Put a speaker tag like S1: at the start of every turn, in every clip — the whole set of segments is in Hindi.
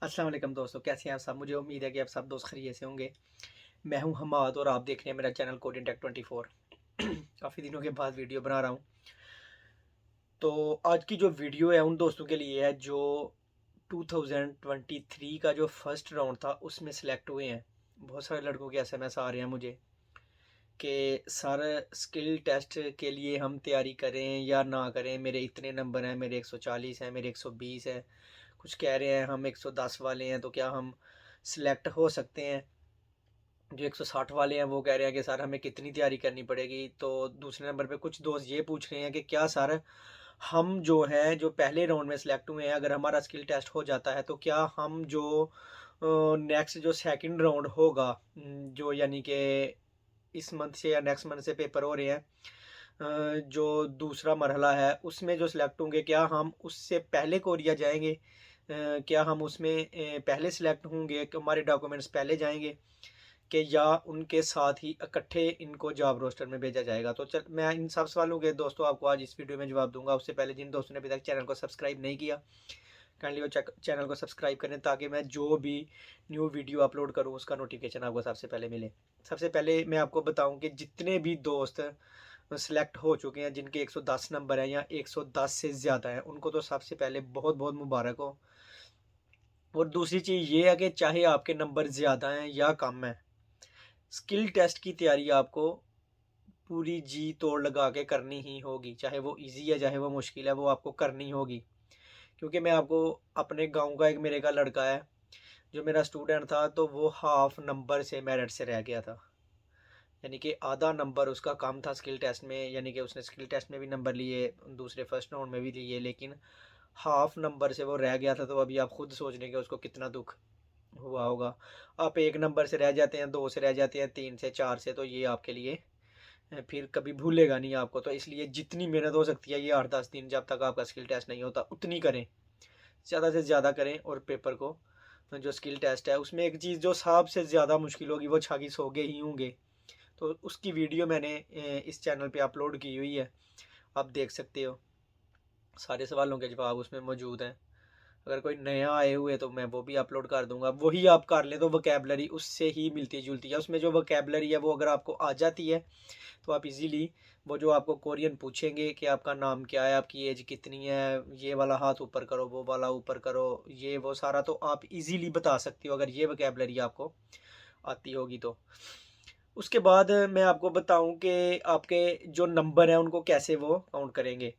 S1: अस्सलाम वालेकुम दोस्तों, कैसे हैं आप सब। मुझे उम्मीद है कि आप सब दोस्त खैरियत से होंगे। मैं हूं हमाद और आप देख रहे हैं मेरा चैनल कोडिंग टेक 24। काफ़ी दिनों के बाद वीडियो बना रहा हूं। तो आज की जो वीडियो है उन दोस्तों के लिए है जो 2023 का जो फर्स्ट राउंड था उसमें सेलेक्ट हुए हैं। बहुत सारे लड़कों के एसएमएस आ रहे हैं मुझे कि सर स्किल टेस्ट के लिए हम तैयारी करें या ना करें। मेरे इतने नंबर हैं, मेरे 140 हैं, मेरे 120 हैं। कुछ कह रहे हैं हम 110 वाले हैं, तो क्या हम सिलेक्ट हो सकते हैं। जो 160 वाले हैं वो कह रहे हैं कि सर हमें कितनी तैयारी करनी पड़ेगी। तो दूसरे नंबर पे कुछ दोस्त ये पूछ रहे हैं कि क्या सर हम जो हैं जो पहले राउंड में सिलेक्ट हुए हैं, अगर हमारा स्किल टेस्ट हो जाता है तो क्या हम जो नेक्स्ट जो सेकंड राउंड होगा, जो यानी कि इस मंथ से या नेक्स्ट मंथ से पेपर हो रहे हैं, जो दूसरा मरहला है उसमें जो सिलेक्ट होंगे, क्या हम उससे पहले कोरिया जाएंगे। क्या हम उसमें पहले सिलेक्ट होंगे कि हमारे डॉक्यूमेंट्स पहले जाएंगे, कि या उनके साथ ही इकट्ठे इनको जॉब रोस्टर में भेजा जाएगा। तो चल मैं इन सब सवालों के दोस्तों आपको आज इस वीडियो में जवाब दूंगा। उससे पहले जिन दोस्तों ने अभी तक चैनल को सब्सक्राइब नहीं किया, काइंडली वो चैनल को सब्सक्राइब करें ताकि मैं जो भी न्यू वीडियो अपलोड करूं उसका नोटिफिकेशन आपको सबसे पहले मिले। सबसे पहले मैं आपको बताऊं कि जितने भी दोस्त सेलेक्ट हो चुके हैं जिनके 110 नंबर हैं या 110 से ज़्यादा हैं, उनको तो सबसे पहले बहुत बहुत मुबारक हो। और दूसरी चीज़ ये है कि चाहे आपके नंबर ज़्यादा हैं या कम हैं, स्किल टेस्ट की तैयारी आपको पूरी जी तोड़ लगा के करनी ही होगी। चाहे वो इजी है चाहे वो मुश्किल है, वो आपको करनी होगी। क्योंकि मैं आपको अपने गांव का एक मेरे का लड़का है जो मेरा स्टूडेंट था, तो वो हाफ नंबर से मेरिट से रह गया था। यानी कि आधा नंबर उसका कम था स्किल टेस्ट में। यानी कि उसने स्किल टेस्ट में भी नंबर लिए, दूसरे फर्स्ट राउंड में भी लिए, लेकिन हाफ नंबर से वो रह गया था। तो अभी आप खुद सोच लें कि उसको कितना दुख हुआ होगा। आप एक नंबर से रह जाते हैं, दो से रह जाते हैं, तीन से, चार से, तो ये आपके लिए फिर कभी भूलेगा नहीं आपको। तो इसलिए जितनी मेहनत हो सकती है ये 8-10 दिन जब तक आपका स्किल टेस्ट नहीं होता उतनी करें, ज़्यादा से ज़्यादा करें। और पेपर को जो स्किल टेस्ट है उसमें एक चीज़ जो सबसे ज़्यादा मुश्किल होगी वो छागी होगे ही होंगे। तो उसकी वीडियो मैंने इस चैनल पे अपलोड की हुई है, आप देख सकते हो। सारे सवालों के जवाब उसमें मौजूद हैं। अगर कोई नया आए हुए तो मैं वो भी अपलोड कर दूंगा, वही आप कर लें तो वोकेबलरी उससे ही मिलती जुलती है। उसमें जो वोकेबलरी है वो अगर आपको आ जाती है तो आप इजीली वो जो आपको कोरियन पूछेंगे कि आपका नाम क्या है, आपकी एज कितनी है, ये वाला हाथ ऊपर करो, वो वाला ऊपर करो, ये वो सारा तो आप इजीली बता सकते हो अगर ये वोकेबलरी आपको आती होगी तो। उसके बाद मैं आपको बताऊं कि आपके जो नंबर हैं उनको कैसे वो काउंट करेंगे।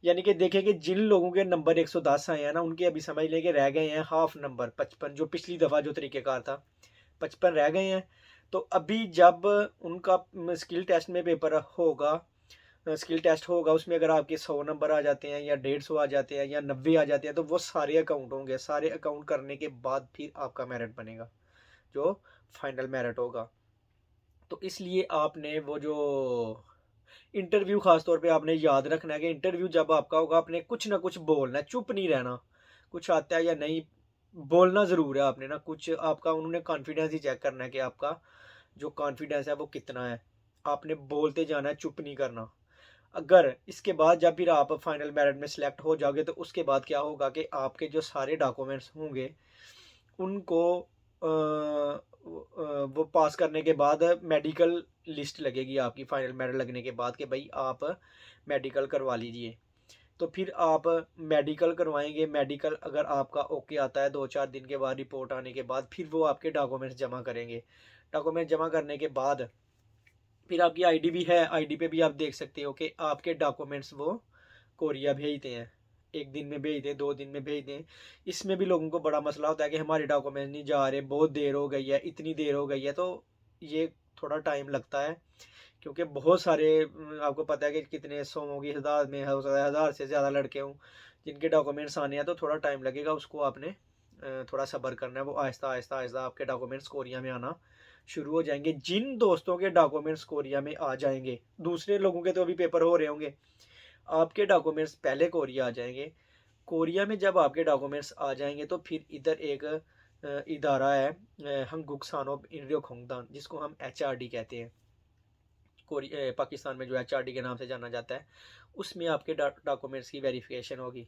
S1: यानी कि देखें कि जिन लोगों के नंबर 110 आए हैं ना, उनके अभी समझ लें कि रह गए हैं हाफ नंबर 55, जो पिछली दफ़ा जो तरीक़ेकार था 55 रह गए हैं। तो अभी जब उनका स्किल टेस्ट में पेपर होगा, स्किल टेस्ट होगा, उसमें अगर आपके 100 नंबर आ जाते हैं या 150 आ जाते हैं या 90 आ जाते हैं तो वो सारे अकाउंट होंगे। सारे अकाउंट करने के बाद फिर आपका मेरिट बनेगा, जो फाइनल मेरिट होगा। तो इसलिए आपने वो जो इंटरव्यू ख़ास तौर पे आपने याद रखना है कि इंटरव्यू जब आपका होगा आपने कुछ ना कुछ बोलना है, चुप नहीं रहना। कुछ आता है या नहीं, बोलना ज़रूर है आपने ना। कुछ आपका उन्होंने कॉन्फिडेंस ही चेक करना है कि आपका जो कॉन्फिडेंस है वो कितना है। आपने बोलते जाना है, चुप नहीं करना। अगर इसके बाद जब फिर आप फाइनल मेरिट में सिलेक्ट हो जाओगे तो उसके बाद क्या होगा कि आपके जो सारे डॉक्यूमेंट्स होंगे उनको वो पास करने के बाद मेडिकल लिस्ट लगेगी आपकी फाइनल मेरिट लगने के बाद कि भाई आप मेडिकल करवा लीजिए। तो फिर आप मेडिकल करवाएंगे। मेडिकल अगर आपका ओके आता है 2-4 दिन के बाद रिपोर्ट आने के बाद, फिर वो आपके डॉक्यूमेंट्स जमा करेंगे। डॉक्यूमेंट जमा करने के बाद फिर आपकी आईडी भी है, आईडी पे भी आप देख सकते हो कि आपके डॉक्यूमेंट्स वो कोरिया भेजते हैं। एक दिन में भेज दें, 2 दिन में भेज दें। इसमें भी लोगों को बड़ा मसला होता है कि हमारे डॉक्यूमेंट नहीं जा रहे, बहुत देर हो गई है, इतनी देर हो गई है। तो ये थोड़ा टाइम लगता है क्योंकि बहुत सारे आपको पता है कि कितने सौ की हज़ार में हो सकता है 1000 से ज़्यादा लड़के हों जिनके डॉक्यूमेंट्स आने हैं। तो थोड़ा टाइम लगेगा, उसको आपने थोड़ा सब्र करना है। वो आहिस्ता आहिस्ता आहिस्ता आपके डॉक्यूमेंट्स कोरिया में आना शुरू हो जाएंगे। जिन दोस्तों के डॉक्यूमेंट्स कोरिया में आ जाएंगे, दूसरे लोगों के तो अभी पेपर हो रहे होंगे, आपके डॉक्यूमेंट्स पहले कोरिया आ जाएंगे। कोरिया में जब आपके डॉक्यूमेंट्स आ जाएंगे तो फिर इधर एक इदारा है, हंगुक सानो इंरियो खोंगदान, जिसको हम HRD कहते हैं। पाकिस्तान में जो HRD के नाम से जाना जाता है, उसमें आपके डॉक्यूमेंट्स की वेरिफिकेशन होगी।